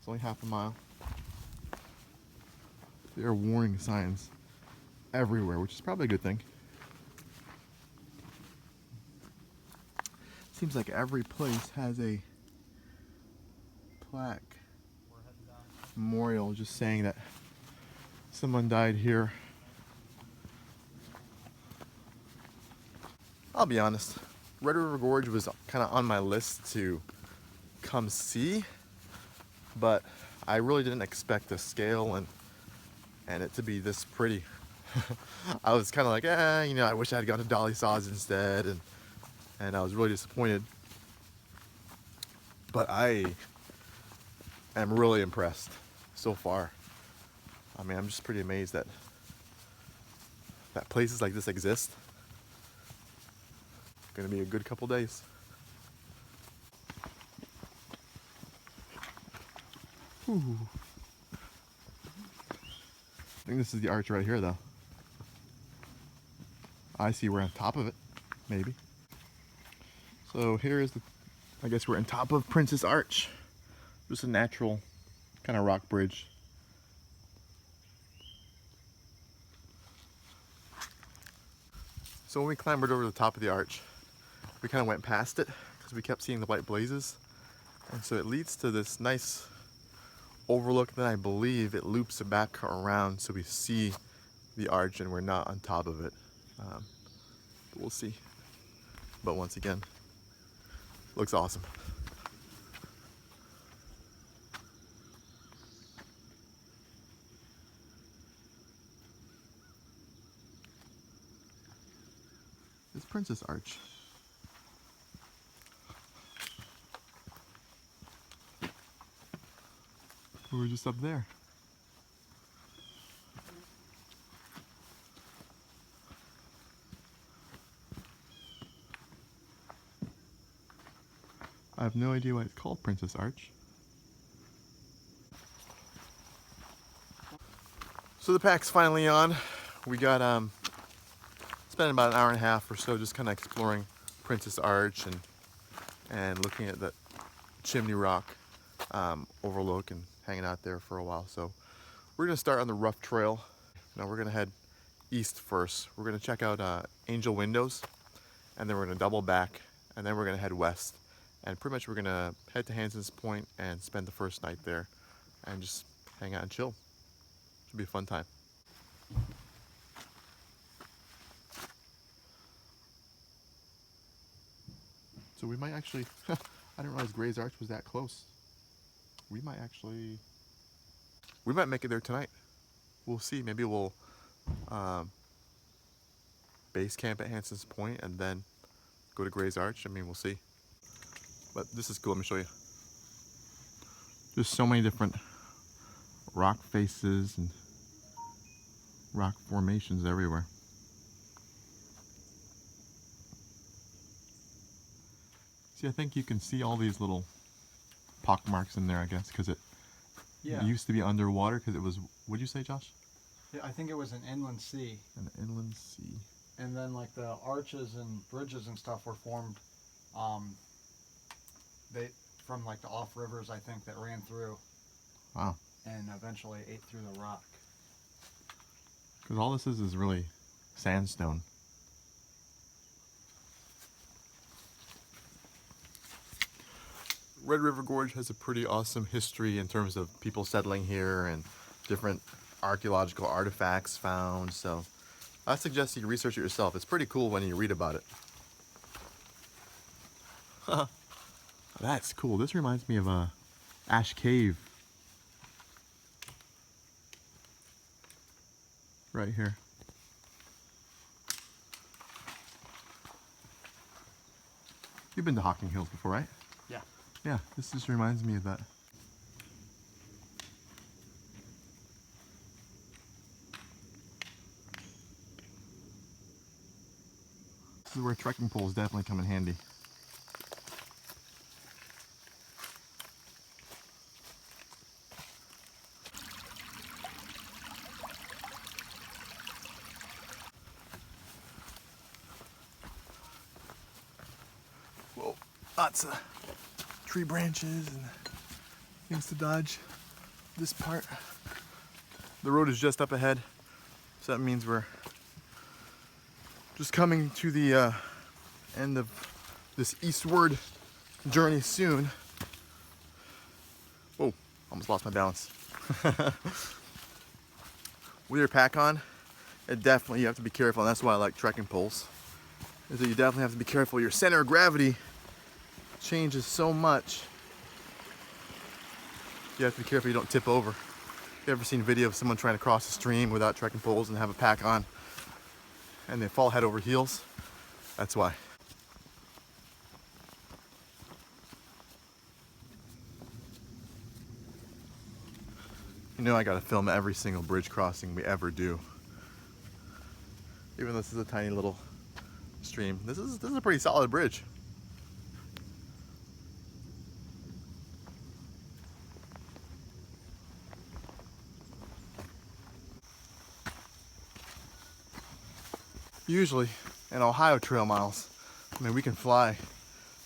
It's only half a mile. There are warning signs everywhere, which is probably a good thing. Seems like every place has a plaque, memorial, just saying that someone died here. I'll be honest, Red River Gorge was kind of on my list to come see, but I really didn't expect the scale and it to be this pretty. I was kind of like, you know, I wish I had gone to Dolly Saws instead, and I was really disappointed. But I am really impressed so far. I mean, I'm just pretty amazed that places like this exist. Gonna be a good couple days. Ooh. I think this is the arch right here, though. I see we're on top of it, maybe. So here is I guess we're on top of Princess Arch. Just a natural kind of rock bridge. So when we clambered over the top of the arch, we kind of went past it because we kept seeing the white blazes. And so it leads to this nice overlook. Then I believe it loops back around so we see the arch and we're not on top of it. But we'll see. But once again, looks awesome. It's Princess Arch. We were just up there. I have no idea why it's called Princess Arch. So the pack's finally on. We got spent about an hour and a half or so just kind of exploring Princess Arch and looking at the Chimney Rock overlook and hanging out there for a while. So we're gonna start on the rough trail. Now we're gonna head east first. We're gonna check out Angel Windows, and then we're gonna double back, and then we're gonna head west. And pretty much we're gonna head to Hanson's Point and spend the first night there and just hang out and chill. Should be a fun time. So we might actually, I didn't realize Gray's Arch was that close. We might make it there tonight. We'll see, maybe we'll base camp at Hanson's Point and then go to Gray's Arch. I mean, we'll see. But this is cool, let me show you. There's so many different rock faces and rock formations everywhere. See, I think you can see all these little pock marks in there, I guess, because it used to be underwater, because it was, what'd you say, Josh? Yeah, I think it was an inland sea. An inland sea. And then like the arches and bridges and stuff were formed from like the off rivers, I think, that ran through. Wow. And eventually ate through the rock. Because all this is really sandstone. Red River Gorge has a pretty awesome history in terms of people settling here and different archaeological artifacts found. So I suggest you research it yourself. It's pretty cool when you read about it. That's cool. This reminds me of Ash Cave. Right here. You've been to Hocking Hills before, right? Yeah. Yeah, this just reminds me of that. This is where trekking poles definitely come in handy. Whoa, lots of tree branches and things to dodge. This part. The road is just up ahead, so that means we're just coming to the end of this eastward journey soon. Whoa, almost lost my balance. With your pack on, you have to be careful, and that's why I like trekking poles. Is that you definitely have to be careful. Your center of gravity changes so much. You have to be careful you don't tip over. You ever seen a video of someone trying to cross a stream without trekking poles and have a pack on, and they fall head over heels? That's why. You know I gotta film every single bridge crossing we ever do. Even though this is a tiny little stream. This is a pretty solid bridge. Usually in Ohio trail miles, I mean, we can fly,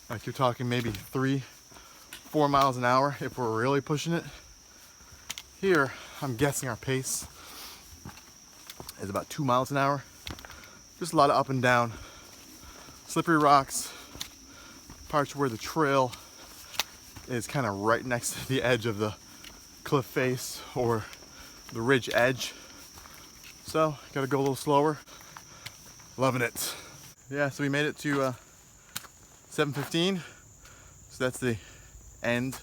like you're talking maybe 3-4 miles an hour if we're really pushing it. Here, I'm guessing our pace is about 2 miles an hour. Just a lot of up and down, slippery rocks, parts where the trail is kind of right next to the edge of the cliff face or the ridge edge. So, gotta go a little slower. Loving it. Yeah, so we made it to 7:15. So that's the end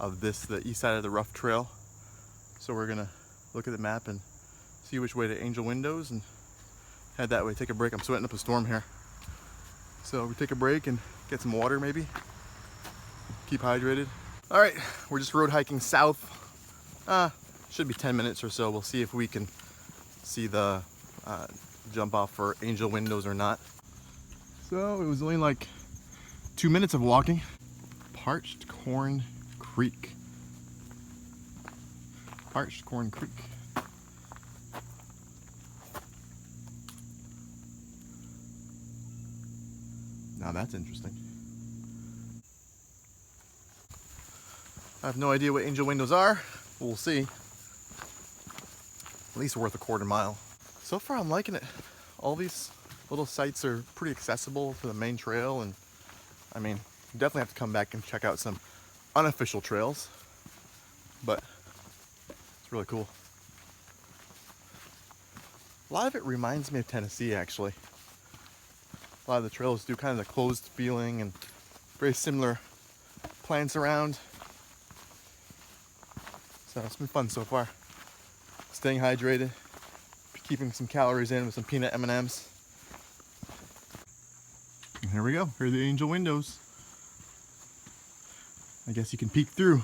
of this, the east side of the rough trail. So we're gonna look at the map and see which way to Angel Windows and head that way. Take a break. I'm sweating up a storm here. So we take a break and get some water maybe. Keep hydrated. All right, we're just road hiking south. Should be 10 minutes or so. We'll see if we can see the jump off for Angel Windows or not. So it was only like 2 minutes of walking. Parched Corn Creek. Parched Corn Creek. Now that's interesting. I have no idea what Angel Windows are. We'll see. At least worth a quarter mile. So far I'm liking it. All these little sites are pretty accessible to the main trail, and I mean, you definitely have to come back and check out some unofficial trails, but it's really cool. A lot of it reminds me of Tennessee, actually. A lot of the trails do kind of the closed feeling and very similar plants around. So it's been fun so far. Staying hydrated, keeping some calories in with some peanut M&Ms. And here we go. Here are the Angel Windows. I guess you can peek through.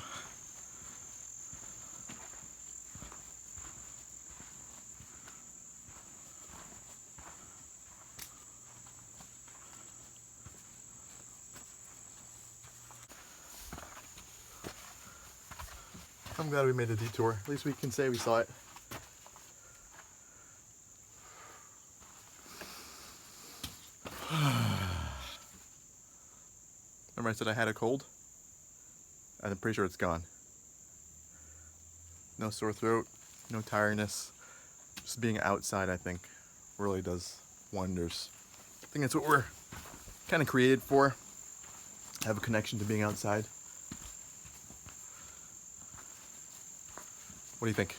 I'm glad we made a detour. At least we can say we saw it. Remember I said I had a cold? I'm pretty sure it's gone. No sore throat, no tiredness. Just being outside, I think, really does wonders. I think that's what we're kind of created for. Have a connection to being outside. What do you think?